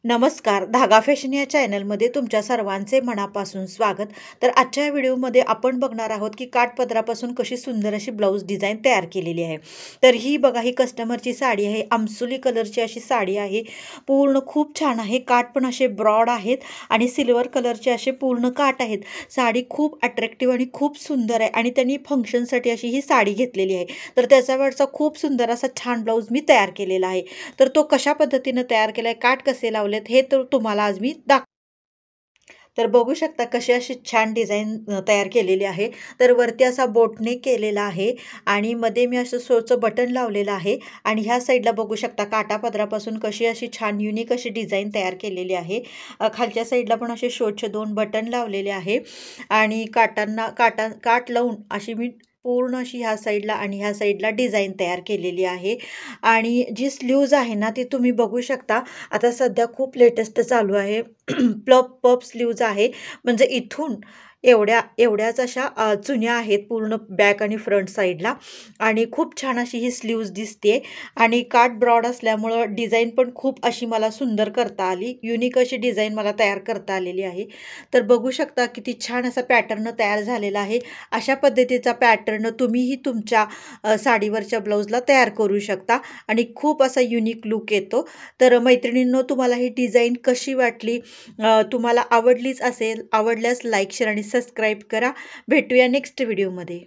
नमस्कार, धागा फॅशन या चॅनलमध्ये तुमच्या सर्वांचे मनापासून स्वागत. तर आजच्या व्हिडिओमध्ये आपण बघणार आहोत की काठपदरापासून कशी सुंदर अशी ब्लाऊज डिझाईन तयार केलेली आहे. तर ही बघा, ही कस्टमरची साडी आहे. आमसुली कलरची अशी साडी आहे. पूर्ण खूप छान आहे. काठ पण असे ब्रॉड आहेत आणि सिल्वर कलरचे असे पूर्ण काठ आहेत. साडी खूप अट्रॅक्टिव्ह आणि खूप सुंदर आहे आणि त्यांनी फंक्शनसाठी अशी ही साडी घेतलेली आहे. तर त्याच्यावरचा खूप सुंदर असा छान ब्लाऊज मी तयार केलेला आहे. तर तो कशा पद्धतीने तयार केलाय, काठ कसे लावलेत हे तर तुम्हाला आज मी तर बघू शकता कशी अशी छान डिझाईन तयार केलेली आहे. तर वरती असा बोटने केलेला आहे आणि मध्ये मी असं सोचं बटन लावलेलं आहे आणि ह्या साईडला बघू शकता काठापदरापासून कशी अशी छान युनिक अशी डिझाईन तयार केलेली आहे. खालच्या साईडला पण असे शोचे 2 बटन लावलेले आहे आणि काठ लावून अशी मी पूर्ण अशी ह्या साईडला आणि ह्या साईडला डिझाईन तयार केलेली आहे. आणि जी स्लीव्ज आहे ना ती तुम्ही बघू शकता. आता सध्या खूप लेटेस्ट चालू आहे. पफ स्लीव्ज आहे. म्हणजे इथून एवढ्याच अशा चुन्या आहेत पूर्ण बॅक आणि फ्रंट साईडला आणि खूप छान अशी ही स्लीव्ज दिसते आणि काठ ब्रॉड असल्यामुळं डिझाईन पण खूप अशी मला सुंदर करता आली. युनिक अशी डिझाईन मला तयार करता आलेली आहे. तर बघू शकता किती छान असा पॅटर्न तयार झालेला आहे. अशा पद्धतीचा पॅटर्न तुम्हीही तुमच्या साडीवरच्या ब्लाऊजला तयार करू शकता आणि खूप असा युनिक लुक येतो. तर मैत्रिणींनो, तुम्हाला ही डिझाईन कशी वाटली? तुम्हाला आवडलीच असेल. आवडल्यास लाईक, शेअर आणि सबस्क्राईब करा. भेटूया नेक्स्ट व्हिडिओमध्ये.